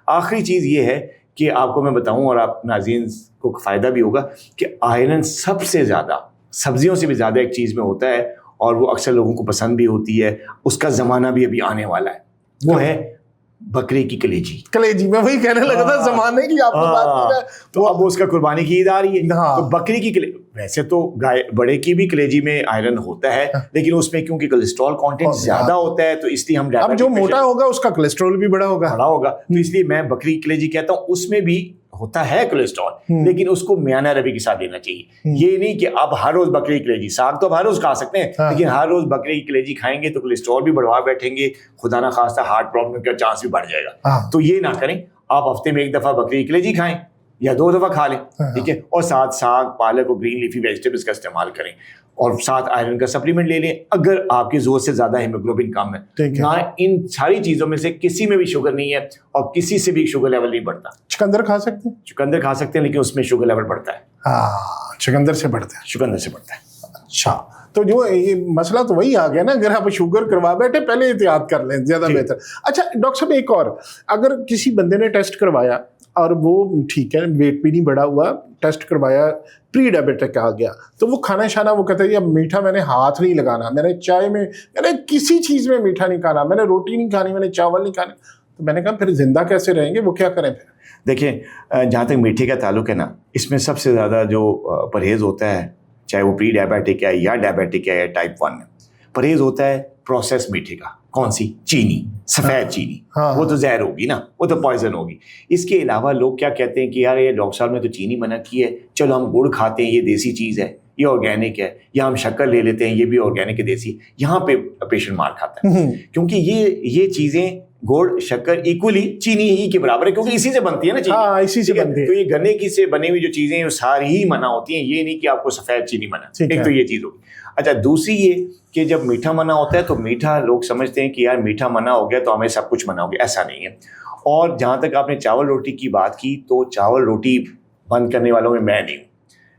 आखिरी चीज़ ये है कि आपको मैं बताऊं और आप नाज़रीन को फ़ायदा भी होगा कि आयरन सबसे ज़्यादा सब्जियों से भी ज़्यादा एक चीज़ में होता है और वो अक्सर लोगों को पसंद भी होती है, उसका ज़माना भी अभी आने वाला है, वो है बकरे की कलेजी। मैं वही कहने लगा था, ज़माने की आपने बात की ना, तो अब उसका कुर्बानी की ईद आ रही है। हाँ। तो बकरी की वैसे तो गाय बड़े की भी कलेजी में आयरन होता है, लेकिन उसमें क्योंकि कोलेस्ट्रॉल कंटेंट ज्यादा होता है तो इसलिए हम अब जो मोटा होगा उसका कोलेस्ट्रॉल भी बड़ा होगा, तो इसलिए मैं बकरी की कलेजी कहता हूँ। उसमें भी होता है कोलेस्ट्रॉल, लेकिन उसको मियाना रवि के साथ लेना चाहिए। ये नहीं कि आप हर रोज बकरी की कलेजी, साग तो हर रोज खा सकते हैं, लेकिन हर रोज बकरी की कलेजी खाएंगे तो कोलेस्ट्रॉल भी बढ़वा बैठेंगे, खुदा ना खास्ता हार्ट प्रॉब्लम का चांस भी बढ़ जाएगा। तो ये ना करें, आप हफ्ते में एक दफा बकरी की कलेजी खाएं या 2 दफा खा लें, ठीक है, और साथ साग, पालक और ग्रीन लीफी वेजिटेबल्स का इस्तेमाल करें और साथ आयरन का सप्लीमेंट ले लें अगर आपकी ज़रूरत से ज़्यादा हीमोग्लोबिन कम है। ना इन सारी चीज़ों में से किसी में भी शुगर नहीं है और किसी से भी शुगर लेवल नहीं बढ़ता। चुकंदर खा सकते हैं? चुकंदर खा सकते हैं, लेकिन उसमें शुगर लेवल बढ़ता है। चुकंदर से बढ़ता है। चुकंदर से बढ़ता है। अच्छा, तो जो ये मसला तो वही आ गया ना, अगर आप शुगर करवा बैठे पहले एहतियात कर लें, ज़्यादा बेहतर। अच्छा डॉक्टर साहब, एक और, अगर किसी बंदे ने टेस्ट करवाया और वो ठीक है, वेट भी नहीं बढ़ा हुआ, टेस्ट करवाया, प्री डायबिटिक आ गया, तो वो खाना शाना वो कहता है यार मीठा मैंने हाथ नहीं लगाना, मैंने चाय में, मैंने किसी चीज़ में मीठा नहीं खाना, मैंने रोटी नहीं खानी, मैंने चावल नहीं खाने, तो मैंने कहा फिर जिंदा कैसे रहेंगे, वो क्या करें फिर? देखिए, जहाँ तक मीठे का ताल्लुक है ना, इसमें सबसे ज़्यादा जो परहेज़ होता है, चाहे वो प्री डायबिटिक है या डायबिटिक है या टाइप 1 है, परहेज़ होता है प्रोसेस मीठे का। कौन सी? चीनी, सफ़ेद चीनी। वो तो जहर होगी ना, वो तो पॉइजन होगी। इसके अलावा लोग क्या कहते हैं कि यार ये डॉक्टर साहब ने तो चीनी मना की है, चलो हम गुड़ खाते हैं, ये देसी चीज़ है, ये ऑर्गेनिक है, या हम शक्कर ले लेते हैं, ये भी ऑर्गेनिक है, देसी। यहाँ पे पेशेंट मार खाता है, क्योंकि ये चीज़ें गुड़ शक्कर इक्वली चीनी ही के बराबर है, क्योंकि इसी से बनती है ना चीनी। इसी से बनती है। तो ये गन्ने की से बनी हुई जो चीज़ें हैं सारी ही मना होती हैं, ये नहीं कि आपको सफ़ेद चीनी मना। एक तो ये चीज़ होगी। अच्छा, दूसरी ये कि जब मीठा मना होता है तो मीठा लोग समझते हैं कि यार मीठा मना हो गया तो हमें सब कुछ मना हो गया, ऐसा नहीं है। और जहाँ तक आपने चावल रोटी की बात की, तो चावल रोटी बंद करने वालों में मैं नहीं हूँ।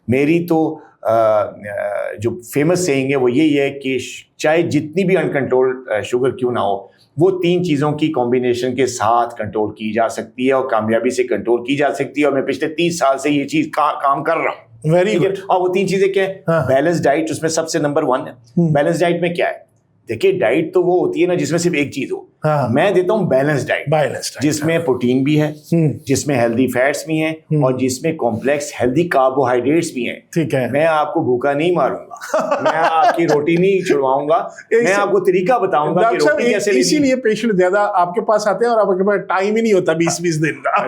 मेरी तो जो फेमस सेइंग है वो यही है कि चाहे जितनी भी अनकंट्रोल्ड शुगर क्यों ना हो, वो 3 चीज़ों की कॉम्बिनेशन के साथ कंट्रोल की जा सकती है और कामयाबी से कंट्रोल की जा सकती है। और मैं पिछले 30 साल से ये चीज़ काम कर रहा हूँ। Very good. और वो 3 चीज़ें क्या है? बैलेंस डाइट उसमें सबसे नंबर 1 है। बैलेंस डाइट में क्या है? देखिए, डाइट तो वो होती है ना जिसमें सिर्फ एक चीज़ हो। मैं देता हूँ बैलेंस डाइट, जिसमें प्रोटीन भी है, जिसमें हेल्दी फैट्स भी हैं और जिसमें कॉम्प्लेक्स हेल्दी कार्बोहाइड्रेट्स भी हैं। ठीक है, मैं आपको भूखा नहीं मारूंगा, मैं आपकी रोटी नहीं छुड़वाऊंगा, मैं आपको तरीका बताऊंगा कि रोटी कैसे लेनी। इसीलिए पेशेंट ज्यादा आपके पास आते हैं और आपके पास टाइम ही नहीं होता 20-20 दिन का।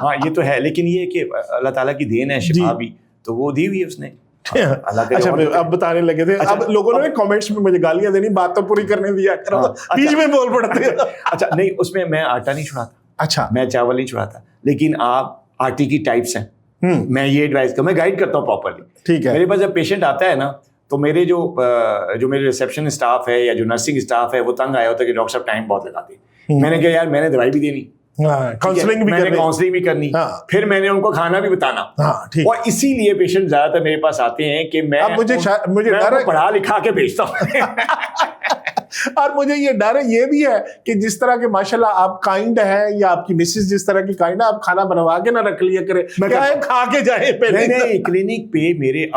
हाँ, ये तो है, लेकिन ये कि अल्लाह ताला की देन है, शिफा भी तो वो दी हुई है उसने। अच्छा, अब बताने लगे थे। अब लोगों ने कमेंट्स में मुझे गालियां देनी, बात तो पूरी करने दिया करो। बीच में बोल पड़ते हैं। अच्छा, नहीं, उसमें मैं आटा नहीं छुड़ाता। अच्छा, मैं चावल नहीं छुड़ाता, लेकिन आप आटे की टाइप्स हैं, मैं ये एडवाइस कर, मैं गाइड करता हूँ प्रॉपर्ली। ठीक है। मेरे पास जब पेशेंट आता है ना, तो मेरे जो मेरे रिसेप्शन स्टाफ है या जो नर्सिंग स्टाफ है वो तंग आया होता है कि डॉक्टर साहब टाइम बहुत लगाते हैं। मैंने कहा यार, मैंने दवाई भी देनी, काउंसलिंग भी करनी, फिर मैंने उनको खाना भी बताना। और इसीलिए पेशेंट ज्यादातर मेरे पास आते हैं कि मैं मुझे पढ़ा लिखा के भेजता हूँ। और मुझे ये डर है, ये भी है कि जिस तरह के माशाल्लाह आप काइंड है या आपकी मिसेस जिस तरह की काइंड है, आप खाना बनवा के ना रख लिया करे, क्या है खा के जाए पहले। नहीं, क्लिनिक पे मेरे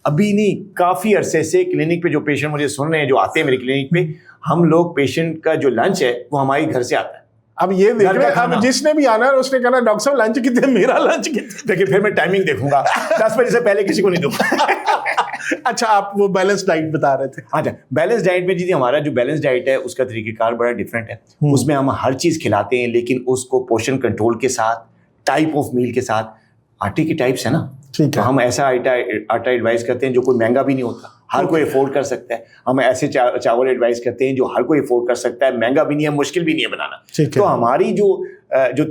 अभी नहीं, काफी अरसे से क्लिनिक पे जो पेशेंट मुझे सुन रहे हैं, जो आते हैं मेरे क्लिनिक पे, हम लोग पेशेंट का जो लंच है वो हमारे घर से आता है। अब ये देख रहे हैं, अब जिसने भी आना है उसने कहना डॉक्टर साहब लंच कितने, मेरा लंच कितने। देखिए, फिर मैं टाइमिंग देखूंगा, 10 बजे से पहले किसी को नहीं दूंगा। अच्छा, आप वो बैलेंस डाइट बता रहे थे। अच्छा, बैलेंस डाइट में जी हमारा जो बैलेंस डाइट है उसका तरीकेकार बड़ा डिफरेंट है। उसमें हम हर चीज़ खिलाते हैं, लेकिन उसको पोषण कंट्रोल के साथ, टाइप ऑफ मील के साथ। आटे की टाइप्स है ना, तो हम ऐसा आटा एडवाइस करते हैं जो कोई महंगा भी नहीं होता, हर कोई अफोर्ड कर सकता है। हम ऐसे चावल एडवाइस करते हैं जो हर कोई अफोर्ड कर सकता है, महंगा भी नहीं है, मुश्किल भी नहीं है बनाना। तो हमारी जो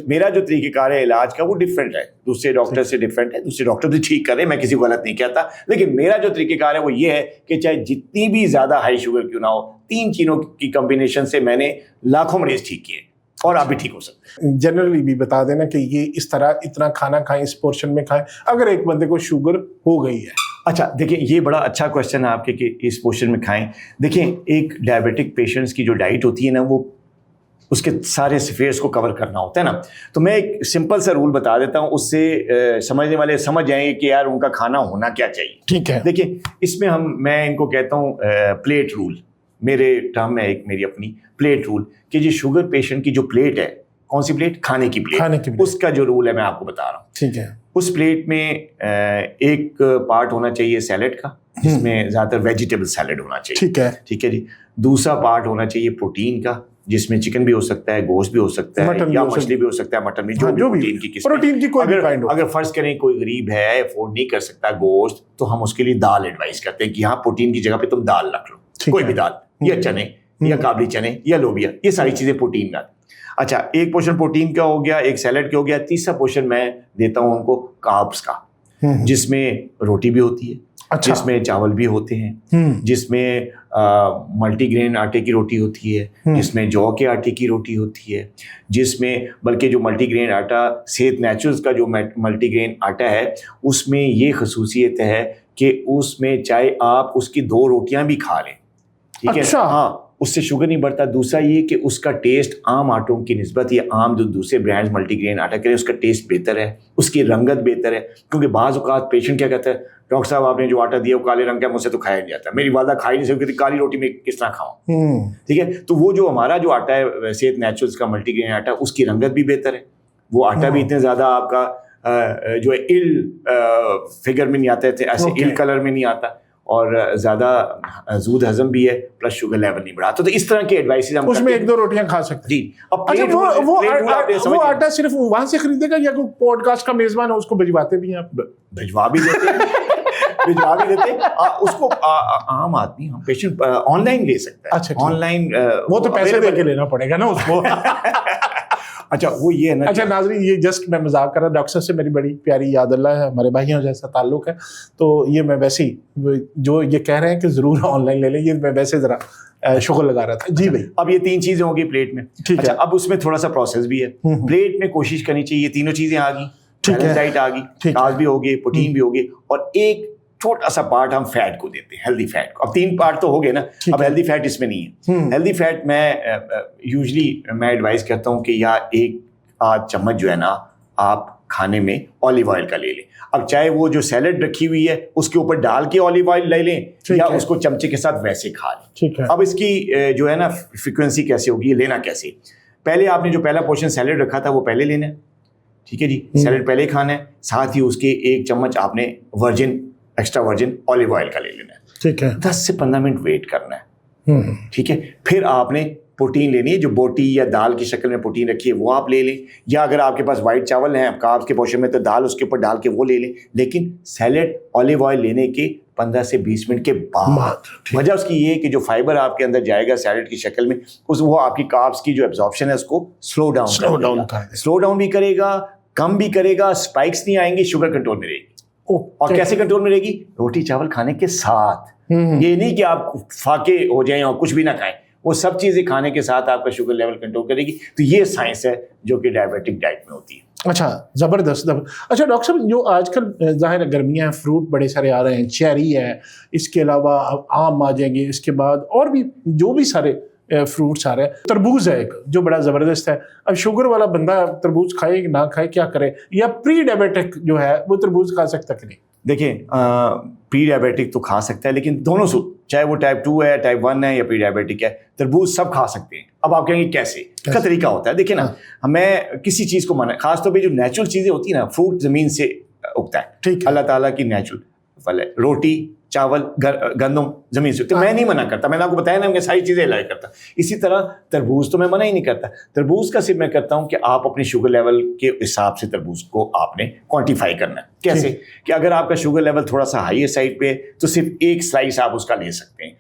मेरा जो तरीकेकार है इलाज का वो डिफरेंट है, दूसरे डॉक्टर से डिफरेंट है। दूसरे डॉक्टर भी ठीक कर रहे हैं, मैं किसी को गलत नहीं कहता, लेकिन मेरा जो तरीकेकार है वो ये है कि चाहे जितनी भी ज्यादा हाई शुगर क्यों ना हो, 3 चीज़ों की कॉम्बिनेशन से मैंने लाखों मरीज ठीक किए और आप भी ठीक हो सकते हैं। जनरली भी बता देना कि ये इस तरह इतना खाना खाएं, इस पोर्शन में खाएं, अगर एक बंदे को शुगर हो गई है। अच्छा, देखिए, ये बड़ा अच्छा क्वेश्चन है आपके कि इस पोर्शन में खाएं। देखिए, एक डायबिटिक पेशेंट्स की जो डाइट होती है ना, वो उसके सारे स्फेयर्स को कवर करना होता है ना। तो मैं एक सिंपल सा रूल बता देता हूँ, उससे समझने वाले समझ जाएंगे कि यार उनका खाना होना क्या चाहिए। ठीक है। देखिए इसमें मैं इनको कहता हूँ प्लेट रूल, मेरे टर्म है एक मेरी अपनी प्लेट रूल, कि जी शुगर पेशेंट की जो प्लेट है, कौन सी प्लेट? खाने की प्लेट। उसका जो रूल है मैं आपको बता रहा हूँ। ठीक है। उस प्लेट में एक पार्ट होना चाहिए सैलेड का, जिसमें ज्यादातर वेजिटेबल सैलेड होना चाहिए। ठीक है। ठीक है जी। दूसरा पार्ट होना चाहिए प्रोटीन का, जिसमें चिकन भी हो सकता है, गोश्त भी हो सकता है, या मछली भी हो सकता है, मटन भी, जो भी प्रोटीन की किस्म। प्रोटीन की कोई भी काइंड हो। अगर फर्ज करें कोई गरीब है, अफोर्ड नहीं कर सकता गोश्त, तो हम उसके लिए दाल एडवाइस करते हैं कि यहाँ प्रोटीन की जगह पे तुम दाल रख लो, कोई भी दाल, या चने या काबली चने या लोबिया, ये सारी चीजें प्रोटीन का। अच्छा, एक पोर्शन प्रोटीन का हो गया, एक सैलेड का हो गया। तीसरा पोर्शन मैं देता हूँ उनको कार्ब्स का, जिसमें रोटी भी होती है, अच्छा, जिसमें चावल भी होते हैं, जिसमें मल्टीग्रेन आटे की रोटी होती है, जिसमें जौ के आटे की रोटी होती है, जिसमें बल्कि जो मल्टीग्रेन आटा सेहत नेचुरल्स का जो मल्टीग्रेन आटा है, उसमें ये खसूसियत है कि उसमें चाहे आप उसकी 2 रोटियां भी खा लें, ठीक है, अच्छा। हाँ, उससे शुगर नहीं बढ़ता। दूसरा ये कि उसका टेस्ट आम आटों की निस्बत, या आम जो दूसरे ब्रांड्स मल्टीग्रेन आटा करें, उसका टेस्ट बेहतर है, उसकी रंगत बेहतर है। क्योंकि बाज़ औक़ात पेशेंट क्या कहता है, डॉक्टर साहब आपने जो आटा दिया वो काले रंग का, मुझसे तो खाया नहीं जाता, मेरी वालदा खा ही नहीं सकती, काली रोटी में किस तरह खाऊं। ठीक है। तो वो जो हमारा जो आटा है सेहत नेचुरल्स का मल्टीग्रेन आटा, उसकी रंगत भी बेहतर है, वो आटा भी इतने ज़्यादा आपका जो है इल फिगर में नहीं आता है, ऐसे इल कलर में नहीं आता, और ज़्यादा दूध हजम भी है, प्लस शुगर लेवल नहीं बढ़ाता। तो इस तरह की एडवाइस हम उसमें 1-2 रोटियां खा सकते हैं। जी। अब अच्छा, वो आटा सिर्फ वहां से खरीदेगा या कोई पॉडकास्ट का मेजबान है उसको भिजवाते भी हैं आप? भिजवा भी देते हैं भिजवा भी देते हैं उसको आम आदमी, हम पेशेंट ऑनलाइन ले सकता है। अच्छा, ऑनलाइन वो तो पैसे दे के लेना पड़ेगा ना उसको। अच्छा, वो ये है ना। अच्छा नाज़रीन, ये जस्ट मैं मजाक कर रहा, डॉक्टर साहब से मेरी बड़ी प्यारी याद अल्लाह है, हमारे भाइयों जैसा ताल्लुक है, तो ये मैं वैसे ही जो ये कह रहे हैं कि ज़रूर ऑनलाइन ले लें, ये मैं वैसे ज़रा शुगर लगा रहा था। जी भाई। अब ये 3 चीज़ें होंगी प्लेट में। अच्छा, अब उसमें थोड़ा सा प्रोसेस भी है। प्लेट में कोशिश करनी चाहिए, तीनों चीज़ें आ गई, बैलेंस डाइट आ गई, कार्ब्स भी हो गए, प्रोटीन भी हो गए, और एक छोटा सा पार्ट हम फैट को देते हैं, हेल्दी फैट को। अब 3 पार्ट तो हो गए ना, अब हेल्दी फैट इसमें नहीं है। हेल्दी फैट मैं यूजली मैं एडवाइस करता हूँ कि या 1 आध चम्मच जो है ना, आप खाने में ऑलिव ऑयल का ले लें। अब चाहे वो जो सैलेड रखी हुई है उसके ऊपर डाल के ऑलिव ऑयल ले लें, या उसको चमचे के साथ वैसे खा लें। ठीक है। अब इसकी जो है ना फ्रीक्वेंसी कैसे होगी, लेना कैसे? पहले आपने जो पहला पोर्शन सैलेड रखा था वो पहले लेना है, ठीक है जी, सैलेड पहले ही खाना है, साथ ही उसके 1 चम्मच आपने एक्स्ट्रा वर्जिन ऑलिव ऑयल का ले लेना है। ठीक है। 10 से 15 मिनट वेट करना है, ठीक है। फिर आपने प्रोटीन लेनी है, जो बोटी या दाल की शक्ल में प्रोटीन रखी है वो आप ले लें, या अगर आपके पास वाइट चावल हैं कार्ब्स के पोर्शन में, तो दाल उसके ऊपर डाल के वो ले लें। लेकिन सैलेड ऑलिव ऑयल लेने के 15 से 20 मिनट के बाद, वजह उसकी ये है कि जो फाइबर आपके अंदर जाएगा सैलेड की शक्ल में, वो आपकी कार्ब्स की जो एब्जॉर्प्शन है उसको स्लो डाउन भी करेगा, कम भी करेगा, स्पाइक्स नहीं आएंगे, शुगर कंट्रोल में रहेगी। और कैसे कंट्रोल में रहेगी? रोटी चावल खाने के साथ। ये नहीं कि आप फाके हो जाएं और कुछ भी ना खाएं, वो सब चीज़ें खाने के साथ आपका शुगर लेवल कंट्रोल करेगी। तो ये साइंस है जो कि डायबिटिक डाइट में होती है। अच्छा, ज़बरदस्त। अच्छा डॉक्टर साहब, जो आजकल ज़ाहिर है गर्मियाँ हैं, फ्रूट बड़े सारे आ रहे हैं, चेरी है, इसके अलावा आम आ जाएंगे, इसके बाद और भी जो भी सारे फ्रूट्स आ रहे हैं, तरबूज है एक जो बड़ा ज़बरदस्त है। अब शुगर वाला बंदा तरबूज खाए कि ना खाए, क्या करे? या प्री डायबिटिक जो है वो तरबूज खा सकता कि नहीं? देखिए, प्री डायबिटिक तो खा सकता है, लेकिन दोनों चाहे वो टाइप 2 है, टाइप 1 है या प्री डायबिटिक है, तरबूज सब खा सकते हैं। अब आप कहेंगे कैसे? इसका तरीका होता है। देखिए ना, हमें किसी चीज़ को मना, खासतौर पे जो नेचुरल चीज़ें होती है ना, फ्रूट ज़मीन से उगता है, ठीक है, अल्लाह ताला की नेचुरल फल है। रोटी चावल गंदम जमीन से, तो मैं नहीं मना करता, मैंने आपको बताया ना, मैं सारी चीज़ें अलाउ करता। इसी तरह तरबूज तो मैं मना ही नहीं करता। तरबूज का सिर्फ मैं करता हूँ कि आप अपने शुगर लेवल के हिसाब से तरबूज को आपने क्वांटिफाई करना है। कैसे? कि अगर आपका शुगर लेवल थोड़ा सा हाई साइड पे है तो सिर्फ 1 स्लाइस आप उसका ले सकते हैं,